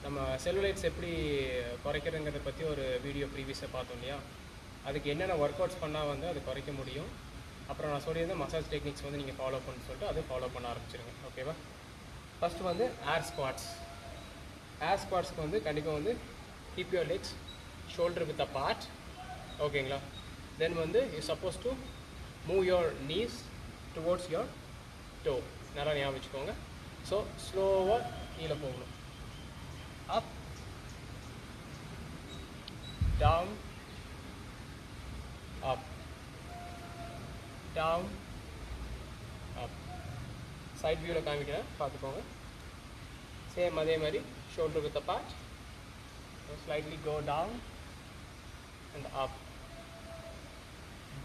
நம்ம செல்லுலைட்ஸ் எப்படி குறைக்கிறதுங்கிறத பற்றி ஒரு வீடியோ ப்ரீவியஸாக பார்த்தோம் இல்லையா? அதுக்கு என்னென்ன ஒர்க் அவுட்ஸ் பண்ணால் வந்து அது குறைக்க முடியும். அப்புறம் நான் சொல்லியிருந்தேன் மசாஜ் டெக்னிக்ஸ் வந்து நீங்கள் ஃபாலோ பண்ணு சொல்லிட்டு அதை ஃபாலோ பண்ண ஆரம்பிச்சிருங்க. ஓகேவா? ஃபஸ்ட்டு வந்து ஏர் ஸ்குவாட்ஸ். ஏர் ஸ்குவாட்ஸ்க்கு வந்து கண்டிப்பாக வந்து keep your legs shoulder width apart. ஓகேங்களா? தென் வந்து you suppose to move your knees towards your toe. நல்லா ஞாபகம் வச்சுக்கோங்க. ஸோ ஸ்லோவாக கீழே போகணும். Up, down, up, down, up. Side வியூவில் காமிக்கிறேன், பார்த்துக்கோங்க. சேம் அதே மாதிரி shoulder width apart. Slightly go down and up,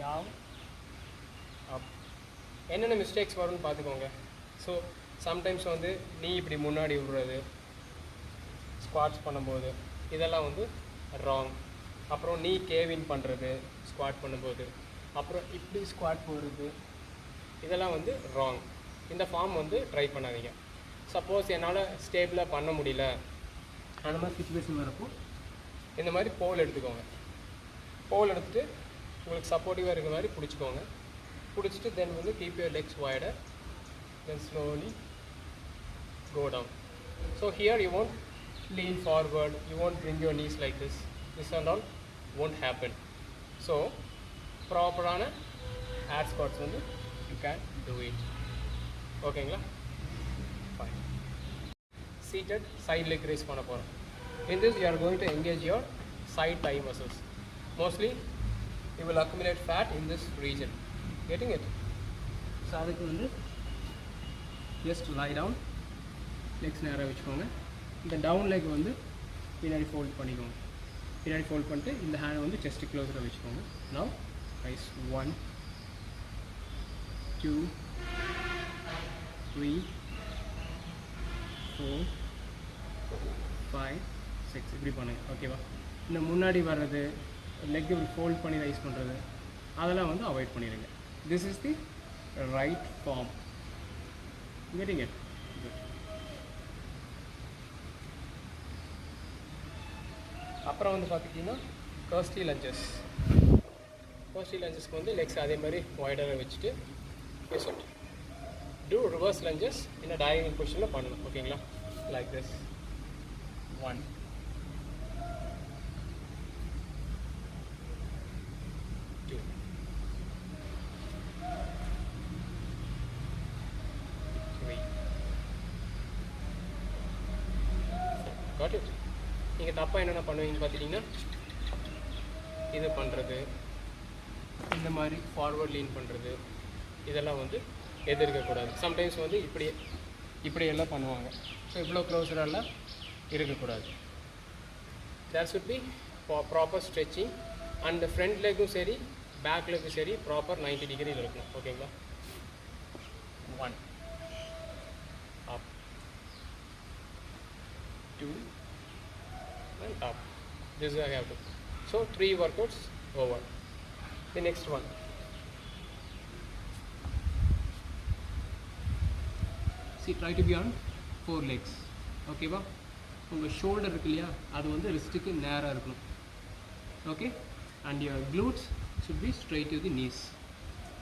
down, up. என்னென்ன மிஸ்டேக்ஸ் வரும்னு பார்த்துக்கோங்க. ஸோ சம்டைம்ஸ் வந்து நீ இப்படி முன்னாடி விடுறது ஸ்குவாட்ஸ் பண்ணும்போது இதெல்லாம் வந்து ராங். அப்புறம் நீ கேவின் பண்ணுறது ஸ்குவாட் பண்ணும்போது, அப்புறம் இப்படி ஸ்குவாட் போடுறது, இதெல்லாம் வந்து ராங். இந்த ஃபார்ம் வந்து ட்ரை பண்ணாதீங்க. சப்போஸ் என்னால் ஸ்டேபிளாக பண்ண முடியல அந்த மாதிரி சுச்சுவேஷன் வரப்போ இந்த மாதிரி போல் எடுத்துக்கோங்க. போல் எடுத்துகிட்டு உங்களுக்கு சப்போர்ட்டிவாக இருக்கிற மாதிரி பிடிச்சிக்கோங்க. பிடிச்சிட்டு தென் வந்து keep your Lex wider, then slowly go down. So here you won't lean forward, you won't bring your knees like this and all won't happen. So proper-ஆன air squats வந்து you can do it. ஓகேங்களா? Fine. Seated side leg raise பண்ண போகிறோம். In this you are going to engage your side thigh muscles. Mostly you will accumulate fat in this region. Getting it? So அதுக்கு வந்து just lie down, Lex நேராக வச்சுக்கோங்க. இந்த down leg வந்து பின்னாடி fold பண்ணிக்கோங்க. பின்னாடி ஃபோல்ட் பண்ணிட்டு இந்த ஹேண்டை வந்து செஸ்ட்டு க்ளோஸராக வச்சுக்கோங்க. நவ் ரைஸ் 1 2 3 4 5 6 இப்படி பண்ணுங்க. ஓகேவா? இந்த முன்னாடி வர்றது, லெக் இப்படி ஃபோல்ட் பண்ணி ரைஸ் பண்ணுறது, அதெல்லாம் வந்து அவாய்ட் பண்ணிடுங்க. This is the right form. Getting it? அப்புறம் வந்து பார்த்துக்கிட்டிங்கன்னா கர்ஸ்டி லஞ்சஸ். கர்ஸ்டி லஞ்சஸ்க்கு வந்து லெக்ஸ் அதே மாதிரி வைடராக வச்சுட்டு பேசணும். டூ ரிவர்ஸ் லஞ்சஸ் இந்த டயகனல் பொசிஷனில் பண்ணணும். ஓகேங்களா? Like this 1 2 3 got it? நீங்கள் தப்பாக என்னென்ன பண்ணுவீங்கன்னு பார்த்துட்டிங்கன்னா இது பண்ணுறது, இந்த மாதிரி ஃபார்வர்ட் லீன் பண்ணுறது, இதெல்லாம் வந்து எதிர்க்கக்கூடாது. சம்டைம்ஸ் வந்து இப்படியெல்லாம் பண்ணுவாங்க. ஸோ இவ்வளோ க்ளோஸரெல்லாம் இருக்கக்கூடாது. There should be proper stretching. And front லெக்கும் சரி பேக் லெக்கும் சரி ப்ராப்பர் 90 டிகிரியில் இருக்கணும். ஓகேங்களா? 1 அப், 2 and up. This I have to. So 3 workouts over. The next one. See, try to be on 4 legs. Okay வா? உங்கள் ஷோல்டர் இருக்கு இல்லையா, அது வந்து ரிஸ்ட்டுக்கு நேராக இருக்கணும். Okay? And your glutes should be straight to the knees.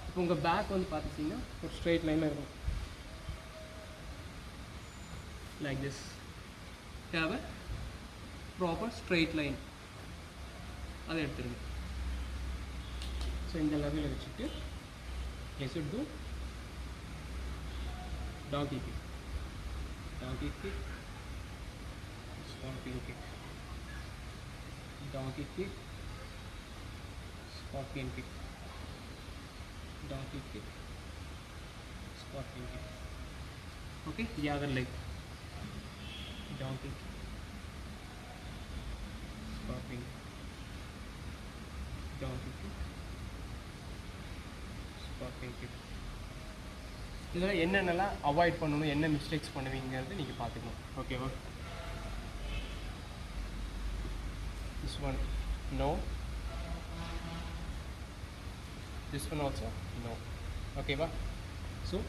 இப்போ உங்கள் பேக் வந்து பார்த்துட்டிங்கன்னா ஒரு ஸ்ட்ரெயிட் லைனில் இருக்கும். Like this. Have a proper straight line, அதை எடுத்துருங்க. ஸோ இந்த லெவலில் வச்சுட்டு you should do donkey kick, donkey kick, scorpion kick, donkey kick, scorpion kick, donkey kick, scorpion kick. Okay? The other leg, donkey kick, scorpion, donkey kick, scorpion kick. இதெல்லாம் என்னென்னலாம் avoid பண்ணணும், என்ன mistakes பண்ணுவீங்கிறது நீங்கள் பார்த்துக்கணும். ஓகேவா? This one no, this one also no. ஓகேவா? So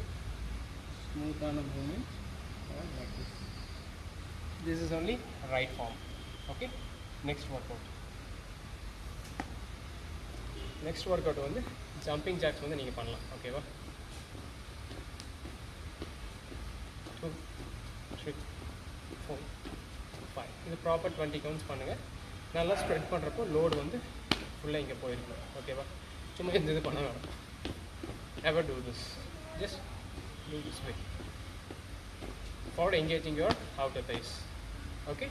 ஸ்மூத்தான movement like this. This is only right form. Okay, next workout. Next workout வந்து jumping jacks வந்து நீங்கள் பண்ணலாம். ஓகேவா? 2 3 4 5 இது ப்ராப்பர் 20 கவுண்ட்ஸ் பண்ணுங்கள். நல்லா ஸ்ப்ரெட் பண்ணுறப்போ லோடு வந்து ஃபுல்லாக இங்கே போயிருக்கும். ஓகேவா? சும்மா இந்த இது பண்ண வேணும். Never do this. Just do this way for engaging your outer thighs. Okay,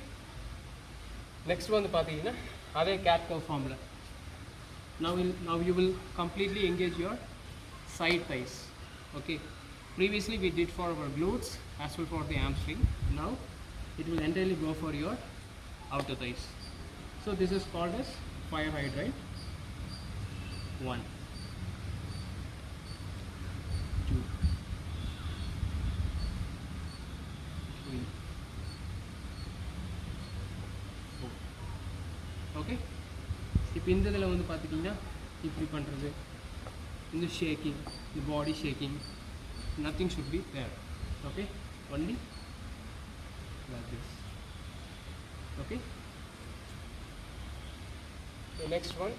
next one பார்த்தீங்கன்னா அதே cat cow formula. Now you will completely engage your side thighs. Okay, previously we did for our glutes as well for the hamstring. Now it will entirely go for your outer thighs. So this is called as fire hydrant. 1 2 3 4. Okay, இப்போ இந்த இதில் வந்து பார்த்துட்டிங்கன்னா இப்படி பண்ணுறது, இந்த shaking, இந்த body shaking, nothing should be there. Okay, only like this. Okay, the next one,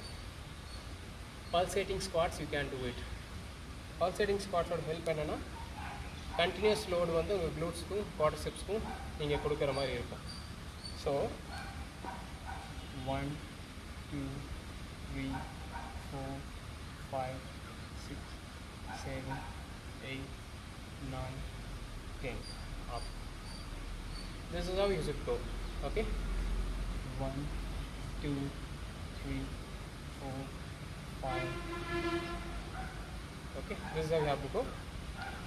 pulsating squats. You can do it. Pulsating squats ஓட ஹெல்ப் என்னன்னா கண்டினியூஸ் லோடு வந்து உங்கள் க்ளூட்ஸ்க்கும் குவாட்ரிசெப்ஸ்க்கும் நீங்கள் கொடுக்குற மாதிரி இருக்கும். So 1 2 3 4 5 6 7 8 9 10 up. This is how you should go. Okay, 1 2 3 4 5. Okay, this is how you have to go.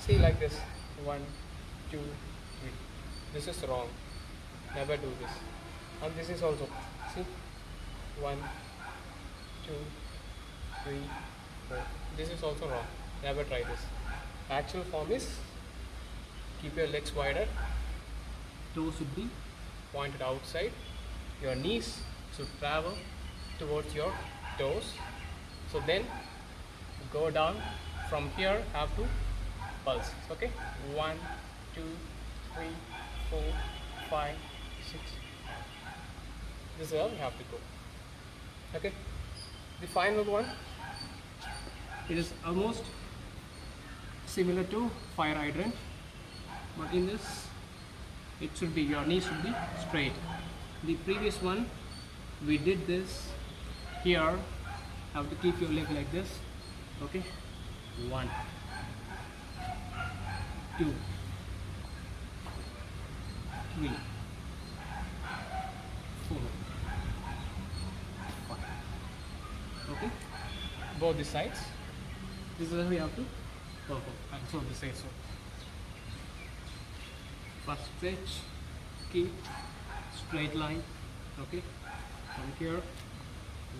See, like this, 1 2 3. This is wrong. Never do this. And this is also, see, 1 2 3 4. This is also wrong. Never try this. Actual form is keep your legs wider, toes should be pointed outside, your knees should travel towards your toes. So then go down from here, have to pulse. Okay, 1 2 3 4 5 6. This is how you have to go. Okay, the final one, it is almost similar to fire hydrant, but in this it should be, your knees should be straight. The previous one we did this here, have to keep your leg like this. Okay, 1 2 3 4 5. Okay, both the sides. This is how we have to perform. And so this is so. First stretch, keep straight line. Okay, from here,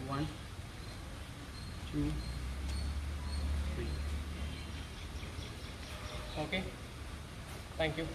1 2 3. Okay, thank you.